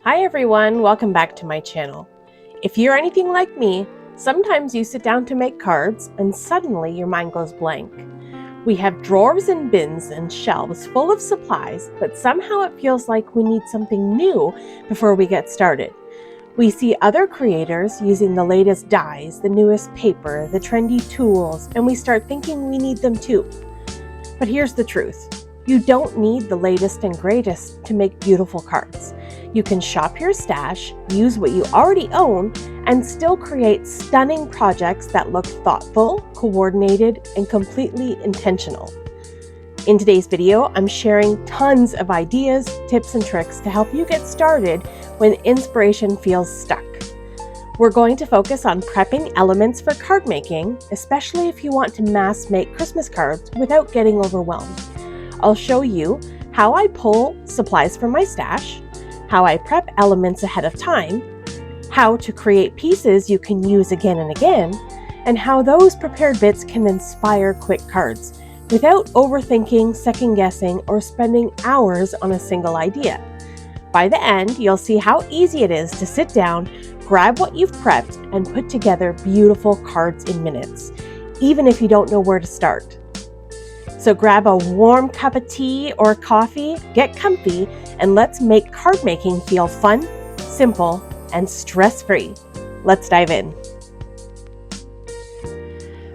Hi everyone, welcome back to my channel. If you're anything like me, sometimes you sit down to make cards and suddenly your mind goes blank. We have drawers and bins and shelves full of supplies, but somehow it feels like we need something new before we get started. We see other creators using the latest dyes, the newest paper, the trendy tools, and we start thinking we need them too. But here's the truth. You don't need the latest and greatest to make beautiful cards. You can shop your stash, use what you already own, and still create stunning projects that look thoughtful, coordinated, and completely intentional. In today's video, I'm sharing tons of ideas, tips, and tricks to help you get started when inspiration feels stuck. We're going to focus on prepping elements for card making, especially if you want to mass make Christmas cards without getting overwhelmed. I'll show you how I pull supplies from my stash, how I prep elements ahead of time, how to create pieces you can use again and again, and how those prepared bits can inspire quick cards without overthinking, second guessing, or spending hours on a single idea. By the end, you'll see how easy it is to sit down, grab what you've prepped, and put together beautiful cards in minutes, even if you don't know where to start. So grab a warm cup of tea or coffee, get comfy, and let's make card making feel fun, simple, and stress-free. Let's dive in.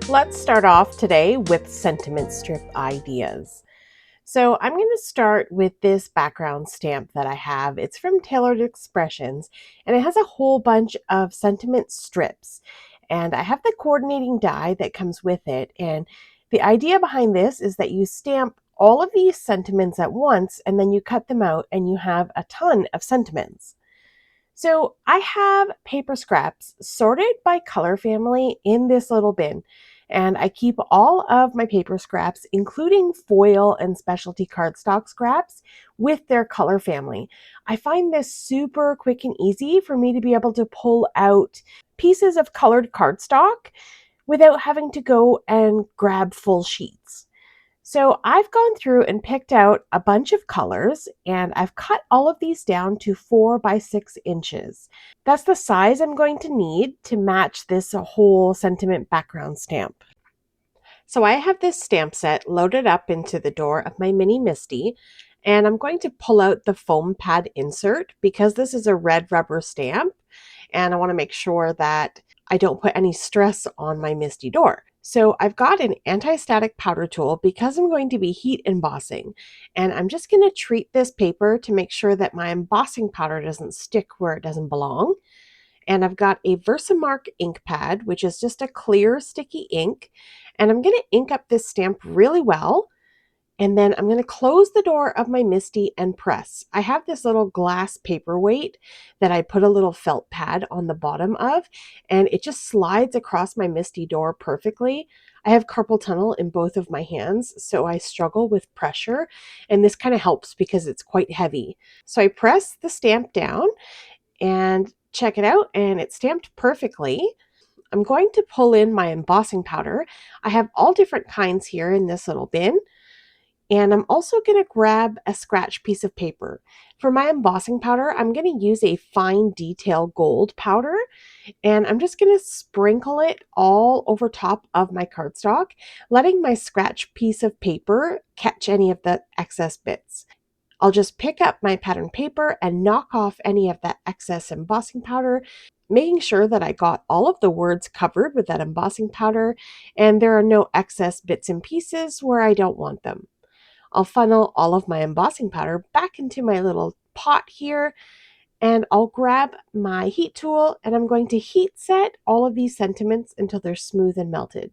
Let's start off today with sentiment strip ideas. So I'm going to start with this background stamp that I have. It's from Tailored Expressions, and it has a whole bunch of sentiment strips. And I have the coordinating die that comes with it. And the idea behind this is that you stamp all of these sentiments at once, and then you cut them out, and you have a ton of sentiments. So I have paper scraps sorted by color family in this little bin. And I keep all of my paper scraps, including foil and specialty cardstock scraps, with their color family. I find this super quick and easy for me to be able to pull out pieces of colored cardstock without having to go and grab full sheets. So I've gone through and picked out a bunch of colors, and I've cut all of these down to 4 by 6 inches. That's the size I'm going to need to match this whole sentiment background stamp. So I have this stamp set loaded up into the door of my mini Misty, and I'm going to pull out the foam pad insert because this is a red rubber stamp, and I want to make sure that I don't put any stress on my Misty door. So I've got an anti-static powder tool because I'm going to be heat embossing, and I'm just going to treat this paper to make sure that my embossing powder doesn't stick where it doesn't belong. And I've got a Versamark ink pad, which is just a clear sticky ink, and I'm going to ink up this stamp really well. And then I'm going to close the door of my Misty and press. I have this little glass paperweight that I put a little felt pad on the bottom of, and it just slides across my Misty door perfectly. I have carpal tunnel in both of my hands, so I struggle with pressure, and this kind of helps because it's quite heavy. So I press the stamp down and check it out, and it's stamped perfectly. I'm going to pull in my embossing powder. I have all different kinds here in this little bin. And I'm also going to grab a scratch piece of paper. For my embossing powder, I'm going to use a fine detail gold powder, and I'm just going to sprinkle it all over top of my cardstock, letting my scratch piece of paper catch any of the excess bits. I'll just pick up my pattern paper and knock off any of that excess embossing powder, making sure that I got all of the words covered with that embossing powder, and there are no excess bits and pieces where I don't want them. I'll funnel all of my embossing powder back into my little pot here, and I'll grab my heat tool, and I'm going to heat set all of these sentiments until they're smooth and melted.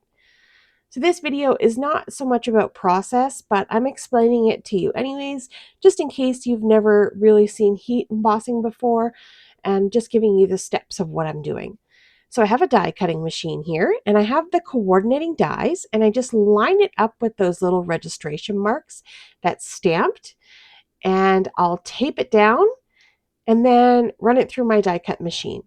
So this video is not so much about process, but I'm explaining it to you anyways, just in case you've never really seen heat embossing before, and just giving you the steps of what I'm doing. So I have a die cutting machine here, and I have the coordinating dies, and I just line it up with those little registration marks that's stamped, and I'll tape it down and then run it through my die cut machine.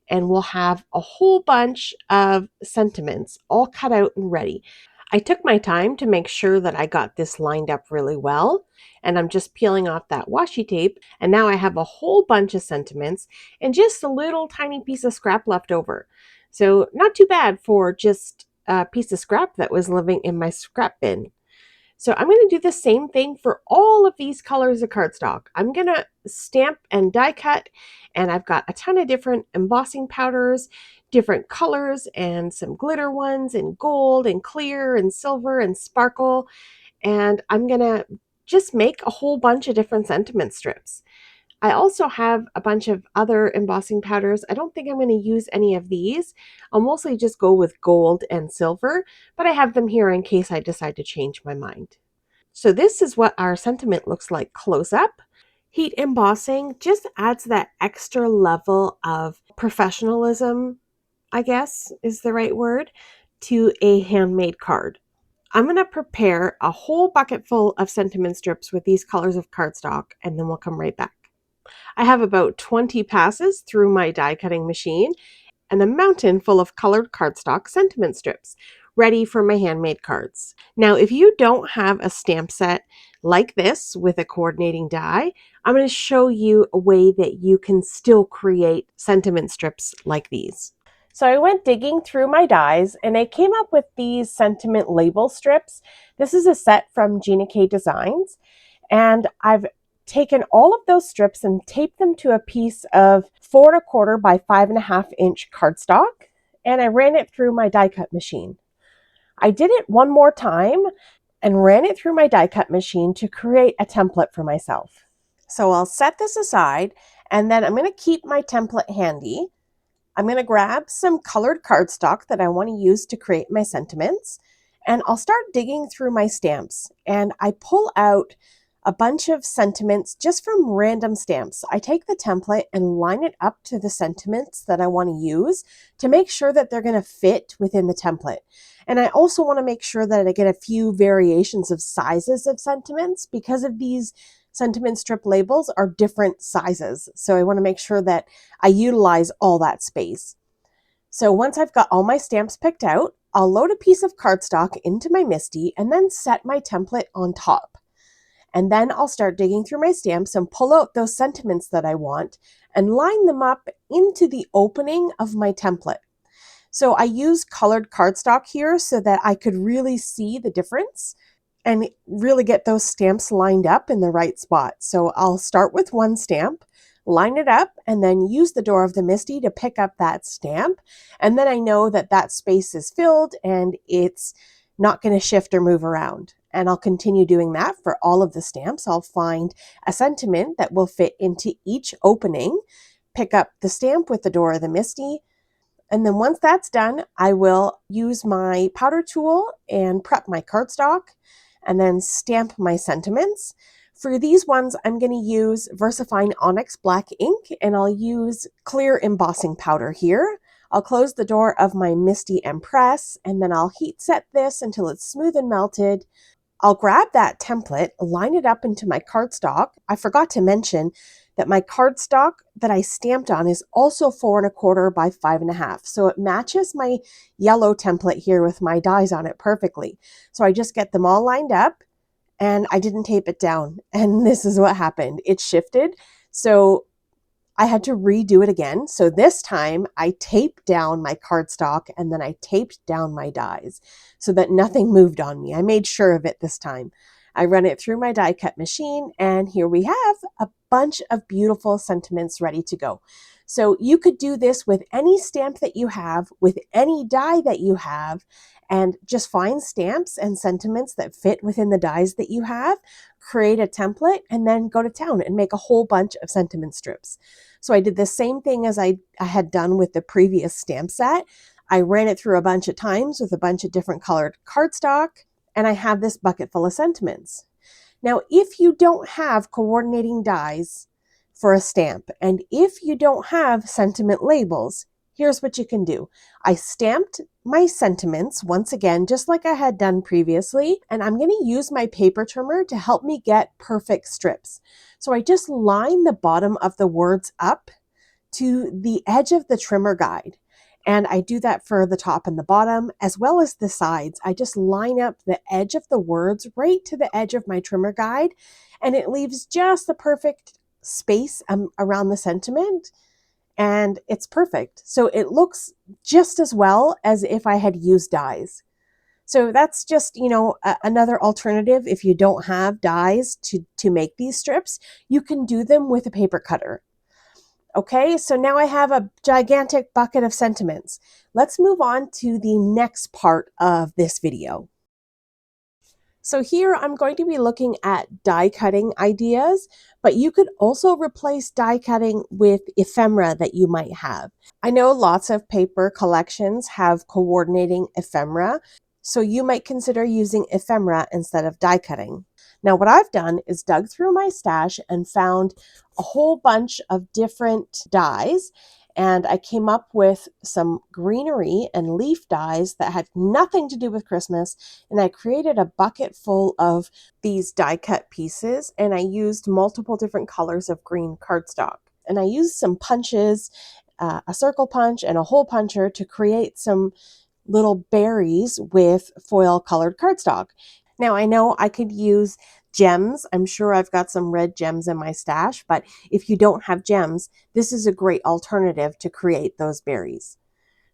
And we'll have a whole bunch of sentiments all cut out and ready. I took my time to make sure that I got this lined up really well, and I'm just peeling off that washi tape, and now I have a whole bunch of sentiments and just a little tiny piece of scrap left over. So not too bad for just a piece of scrap that was living in my scrap bin. So I'm going to do the same thing for all of these colors of cardstock. I'm going to stamp and die cut, and I've got a ton of different embossing powders, different colors, and some glitter ones, and gold, and clear, and silver, and sparkle. And I'm going to just make a whole bunch of different sentiment strips. I also have a bunch of other embossing powders. I don't think I'm going to use any of these. I'll mostly just go with gold and silver, but I have them here in case I decide to change my mind. So this is what our sentiment looks like close up. Heat embossing just adds that extra level of professionalism, I guess is the right word, to a handmade card. I'm going to prepare a whole bucket full of sentiment strips with these colors of cardstock, and then we'll come right back. I have about 20 passes through my die cutting machine and a mountain full of colored cardstock sentiment strips ready for my handmade cards. Now, if you don't have a stamp set like this with a coordinating die, I'm going to show you a way that you can still create sentiment strips like these. So I went digging through my dies and I came up with these sentiment label strips. This is a set from Gina K Designs, and I've taken all of those strips and taped them to a piece of 4¼ by 5½ inch cardstock, and I ran it through my die cut machine. I did it one more time and ran it through my die cut machine to create a template for myself. So I'll set this aside, and then I'm going to keep my template handy. I'm going to grab some colored cardstock that I want to use to create my sentiments, and I'll start digging through my stamps, and I pull out a bunch of sentiments just from random stamps. I take the template and line it up to the sentiments that I want to use to make sure that they're going to fit within the template. And I also want to make sure that I get a few variations of sizes of sentiments because of these sentiment strip labels are different sizes. So I want to make sure that I utilize all that space. So once I've got all my stamps picked out, I'll load a piece of cardstock into my MISTI and then set my template on top. And then I'll start digging through my stamps and pull out those sentiments that I want and line them up into the opening of my template. So I use colored cardstock here so that I could really see the difference and really get those stamps lined up in the right spot. So I'll start with one stamp, line it up, and then use the door of the MISTI to pick up that stamp. And then I know that that space is filled and it's not going to shift or move around. And I'll continue doing that for all of the stamps. I'll find a sentiment that will fit into each opening, pick up the stamp with the door of the MISTI, and then once that's done, I will use my powder tool and prep my cardstock and then stamp my sentiments. For these ones, I'm going to use VersaFine Onyx Black ink, and I'll use clear embossing powder here. I'll close the door of my MISTI and press, and then I'll heat set this until it's smooth and melted. I'll grab that template, line it up into my cardstock. I forgot to mention that my cardstock that I stamped on is also 4¼ by 5½. So it matches my yellow template here with my dies on it perfectly. So I just get them all lined up and I didn't tape it down. And this is what happened. It shifted. So I had to redo it again. So this time I taped down my cardstock and then I taped down my dies so that nothing moved on me. I made sure of it this time. I run it through my die cut machine, and here we have a bunch of beautiful sentiments ready to go. So you could do this with any stamp that you have, with any die that you have, and just find stamps and sentiments that fit within the dies that you have, create a template, and then go to town and make a whole bunch of sentiment strips. So I did the same thing as I had done with the previous stamp set. I ran it through a bunch of times with a bunch of different colored cardstock, and I have this bucket full of sentiments. Now, if you don't have coordinating dies for a stamp, and if you don't have sentiment labels, here's what you can do. I stamped my sentiments once again, just like I had done previously, and I'm going to use my paper trimmer to help me get perfect strips. So I just line the bottom of the words up to the edge of the trimmer guide. And I do that for the top and the bottom, as well as the sides. I just line up the edge of the words right to the edge of my trimmer guide, and it leaves just the perfect space around the sentiment, and it's perfect. So it looks just as well as if I had used dies. So that's just, another alternative. If you don't have dies to make these strips, you can do them with a paper cutter. Okay, so now I have a gigantic bucket of sentiments. Let's move on to the next part of this video. So here I'm going to be looking at die cutting ideas, but you could also replace die cutting with ephemera that you might have. I know lots of paper collections have coordinating ephemera, so you might consider using ephemera instead of die cutting. Now what I've done is dug through my stash and found a whole bunch of different dies, and I came up with some greenery and leaf dies that had nothing to do with Christmas, and I created a bucket full of these die cut pieces, and I used multiple different colors of green cardstock. And I used some punches, a circle punch and a hole puncher, to create some little berries with foil colored cardstock. Now I know I could use gems. I'm sure I've got some red gems in my stash, but if you don't have gems, this is a great alternative to create those berries.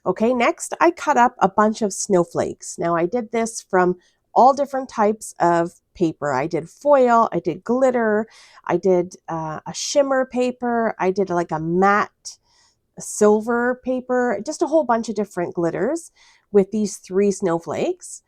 Okay, next I cut up a bunch of snowflakes. Now I did this from all different types of paper. I did foil, I did glitter, I did a shimmer paper, I did like a matte silver paper, just a whole bunch of different glitters with these 3 snowflakes.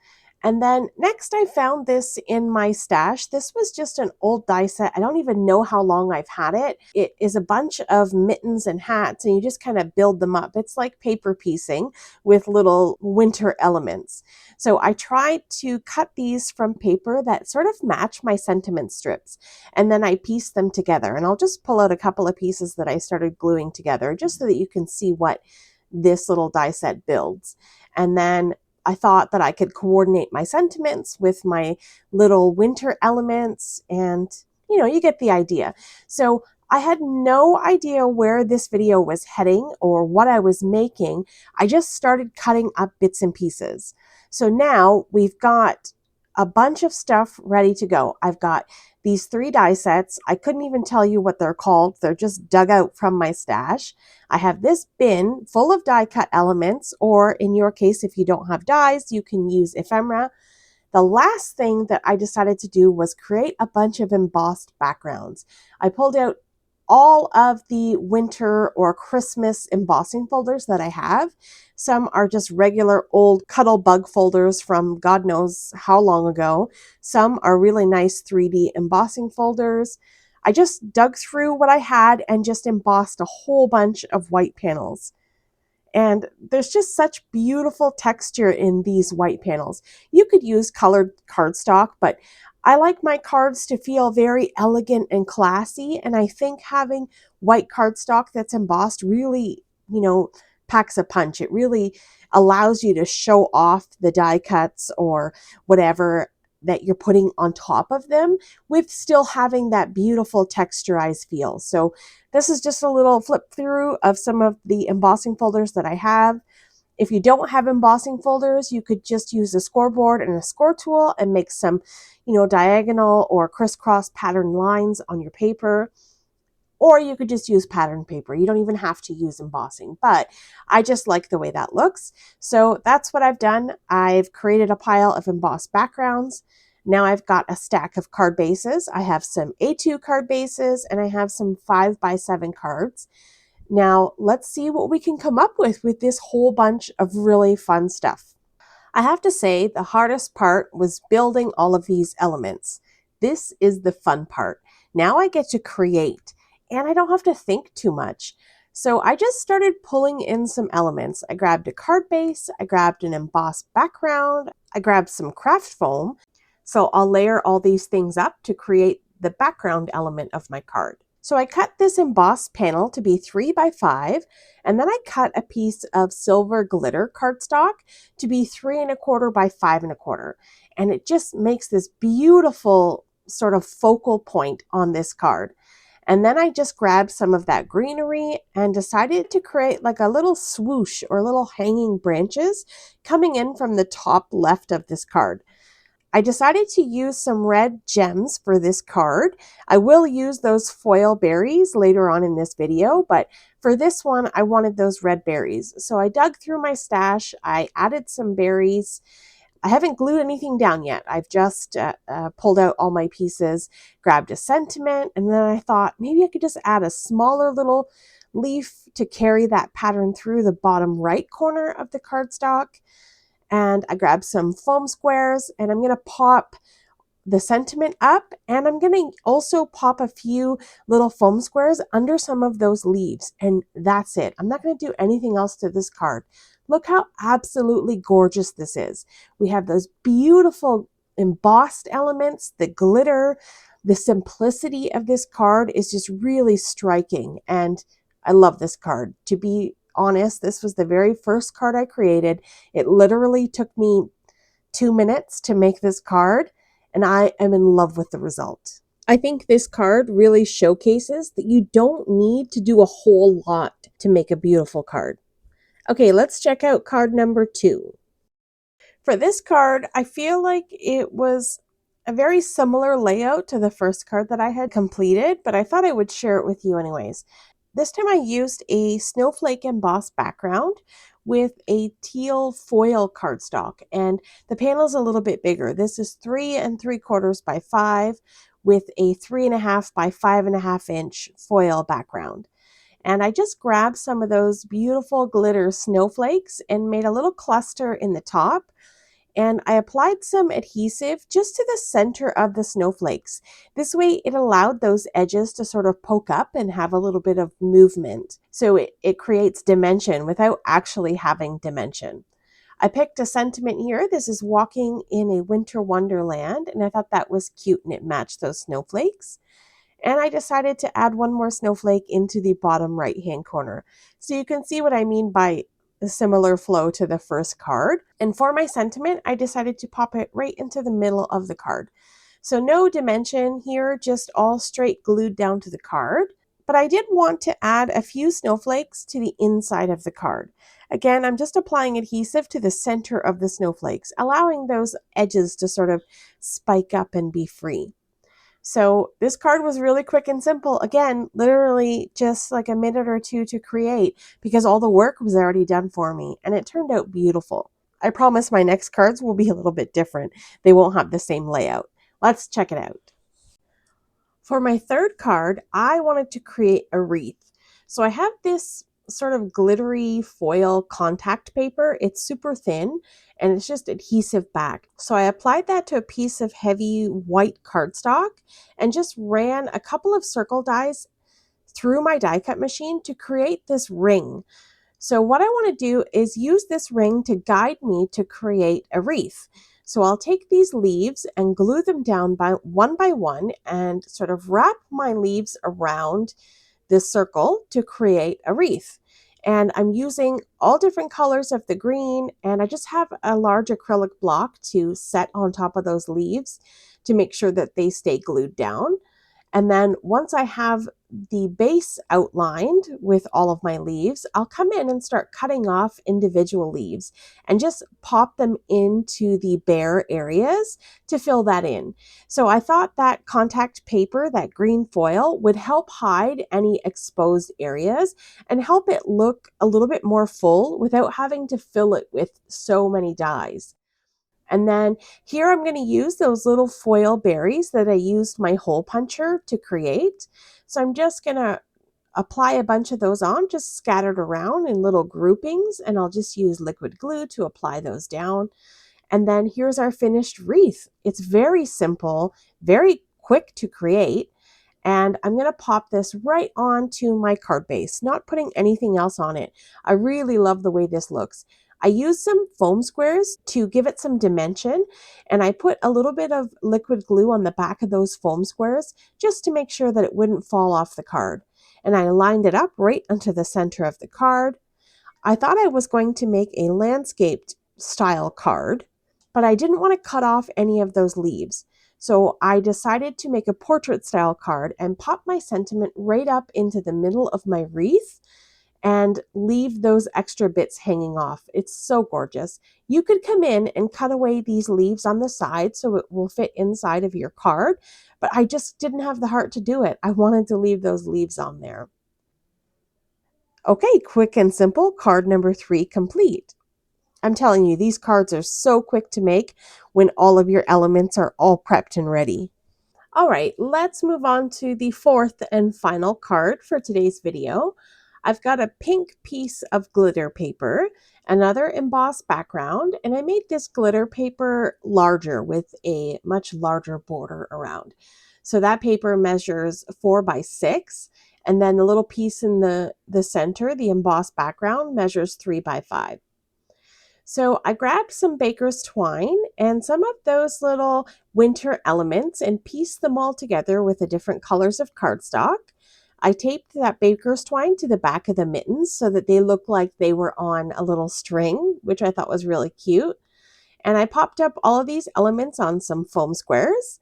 And then next I found this in my stash. This was just an old die set. I don't even know how long I've had it. It is a bunch of mittens and hats, and you just kind of build them up. It's like paper piecing with little winter elements. So I tried to cut these from paper that sort of match my sentiment strips, and then I pieced them together. And I'll just pull out a couple of pieces that I started gluing together just so that you can see what this little die set builds. And then I thought that I could coordinate my sentiments with my little winter elements, and you get the idea. So I had no idea where this video was heading or what I was making. I just started cutting up bits and pieces. So now we've got a bunch of stuff ready to go. I've got these 3 die sets. I couldn't even tell you what they're called. They're just dug out from my stash. I have this bin full of die cut elements, or in your case, if you don't have dies, you can use ephemera. The last thing that I decided to do was create a bunch of embossed backgrounds. I pulled out all of the winter or Christmas embossing folders that I have. Some are just regular old cuddle bug folders from God knows how long ago. Some are really nice 3D embossing folders. I just dug through what I had and just embossed a whole bunch of white panels. And there's just such beautiful texture in these white panels. You could use colored cardstock, but I like my cards to feel very elegant and classy. And I think having white cardstock that's embossed really, packs a punch. It really allows you to show off the die cuts or whatever that you're putting on top of them with still having that beautiful texturized feel. So this is just a little flip through of some of the embossing folders that I have. If you don't have embossing folders, you could just use a scoreboard and a score tool and make some, diagonal or crisscross pattern lines on your paper. Or you could just use pattern paper. You don't even have to use embossing, but I just like the way that looks. So that's what I've done. I've created a pile of embossed backgrounds. Now I've got a stack of card bases. I have some A2 card bases, and I have some 5x7 cards. Now let's see what we can come up with this whole bunch of really fun stuff. I have to say the hardest part was building all of these elements. This is the fun part. Now I get to create, and I don't have to think too much. So I just started pulling in some elements. I grabbed a card base, I grabbed an embossed background, I grabbed some craft foam. So I'll layer all these things up to create the background element of my card. So I cut this embossed panel to be 3x5, and then I cut a piece of silver glitter cardstock to be 3¼ by 5¼ and it just makes this beautiful sort of focal point on this card. And then I just grabbed some of that greenery and decided to create like a little swoosh or little hanging branches coming in from the top left of this card. I decided to use some red gems for this card. I will use those foil berries later on in this video, but for this one, I wanted those red berries. So I dug through my stash, I added some berries. I haven't glued anything down yet. I've just pulled out all my pieces, grabbed a sentiment, and then I thought maybe I could just add a smaller little leaf to carry that pattern through the bottom right corner of the cardstock. And I grabbed some foam squares, and I'm going to pop the sentiment up, and I'm going to also pop a few little foam squares under some of those leaves, and that's it. I'm not going to do anything else to this card. Look how absolutely gorgeous this is. We have those beautiful embossed elements, the glitter, the simplicity of this card is just really striking, and I love this card. To be honest, this was the very first card I created. It literally took me 2 minutes to make this card, and I am in love with the result. I think this card really showcases that you don't need to do a whole lot to make a beautiful card. Okay, let's check out card number 2. For this card, I feel like it was a very similar layout to the first card that I had completed, but I thought I would share it with you anyways. This time I used a snowflake embossed background with a teal foil cardstock, and the panel is a little bit bigger. This is 3 3/4 by 5 with a 3.5 by 5.5 inch foil background. And I just grabbed some of those beautiful glitter snowflakes and made a little cluster in the top, and I applied some adhesive just to the center of the snowflakes. This way it allowed those edges to sort of poke up and have a little bit of movement. So it creates dimension without actually having dimension. I picked a sentiment here. This is walking in a winter wonderland, and I thought that was cute and it matched those snowflakes. And I decided to add one more snowflake into the bottom right hand corner. So you can see what I mean by a similar flow to the first card. And for my sentiment, I decided to pop it right into the middle of the card. So no dimension here, just all straight glued down to the card. But I did want to add a few snowflakes to the inside of the card. Again, I'm just applying adhesive to the center of the snowflakes, allowing those edges to sort of spike up and be free. So this card was really quick and simple. Again, literally just like a minute or two to create because all the work was already done for me, and it turned out beautiful. I promise my next cards will be a little bit different. They won't have the same layout. Let's check it out. For my third card, I wanted to create a wreath. So I have this sort of glittery foil contact paper. It's super thin and it's just adhesive back. So I applied that to a piece of heavy white cardstock and just ran a couple of circle dies through my die cut machine to create this ring. So what I want to do is use this ring to guide me to create a wreath. So I'll take these leaves and glue them down by one and sort of wrap my leaves around this circle to create a wreath. And I'm using all different colors of the green, and I just have a large acrylic block to set on top of those leaves to make sure that they stay glued down. And then once I have the base outlined with all of my leaves, I'll come in and start cutting off individual leaves and just pop them into the bare areas to fill that in. So I thought that contact paper, that green foil, would help hide any exposed areas and help it look a little bit more full without having to fill it with so many dies. And then here I'm going to use those little foil berries that I used my hole puncher to create. So I'm just going to apply a bunch of those on, just scattered around in little groupings, and I'll just use liquid glue to apply those down. And then here's our finished wreath. It's very simple, very quick to create. And I'm going to pop this right onto my card base, not putting anything else on it. I really love the way this looks. I used some foam squares to give it some dimension, and I put a little bit of liquid glue on the back of those foam squares just to make sure that it wouldn't fall off the card. And I lined it up right onto the center of the card. I thought I was going to make a landscaped style card, but I didn't want to cut off any of those leaves. So I decided to make a portrait style card and pop my sentiment right up into the middle of my wreath and leave those extra bits hanging off. It's so gorgeous. You could come in and cut away these leaves on the side so it will fit inside of your card, but I just didn't have the heart to do it. I wanted to leave those leaves on there. Okay, quick and simple, card number 3 complete. I'm telling you, these cards are so quick to make when all of your elements are all prepped and ready. All right, let's move on to the 4th and final card for today's video. I've got a pink piece of glitter paper, another embossed background, and I made this glitter paper larger with a much larger border around. So that paper measures 4 by 6, and then the little piece in the center, the embossed background, measures 3 by 5. So I grabbed some baker's twine and some of those little winter elements and pieced them all together with the different colors of cardstock. I taped that baker's twine to the back of the mittens so that they looked like they were on a little string, which I thought was really cute. And I popped up all of these elements on some foam squares,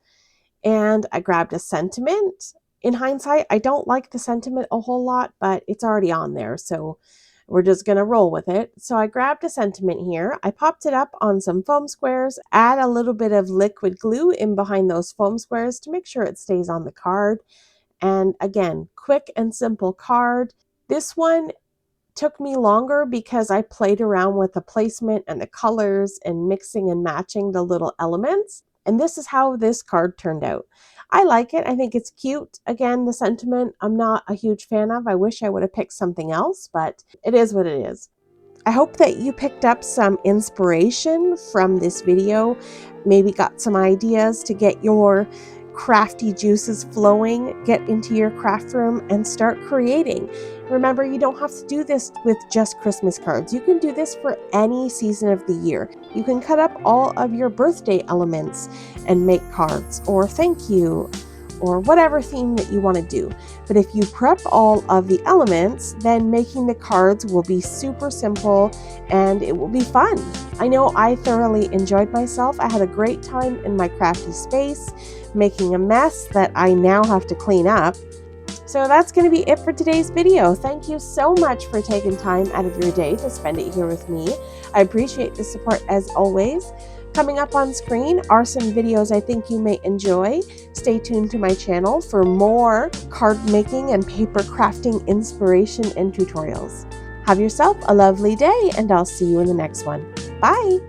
and I grabbed a sentiment. In hindsight, I don't like the sentiment a whole lot, but it's already on there, so we're just going to roll with it. So I grabbed a sentiment here. I popped it up on some foam squares, add a little bit of liquid glue in behind those foam squares to make sure it stays on the card. And again, quick and simple card. This one took me longer because I played around with the placement and the colors and mixing and matching the little elements. And this is how this card turned out. I like it. I think it's cute. Again, the sentiment I'm not a huge fan of. I wish I would have picked something else, but it is what it is. I hope that you picked up some inspiration from this video, maybe got some ideas to get your crafty juices flowing, get into your craft room and start creating. Remember, you don't have to do this with just Christmas cards. You can do this for any season of the year. You can cut up all of your birthday elements and make cards, or thank you, or whatever theme that you want to do. But if you prep all of the elements, then making the cards will be super simple and it will be fun. I know I thoroughly enjoyed myself. I had a great time in my crafty space, making a mess that I now have to clean up. So that's going to be it for today's video. Thank you so much for taking time out of your day to spend it here with me. I appreciate the support as always. Coming up on screen are some videos I think you may enjoy. Stay tuned to my channel for more card making and paper crafting inspiration and tutorials. Have yourself a lovely day, and I'll see you in the next one. Bye!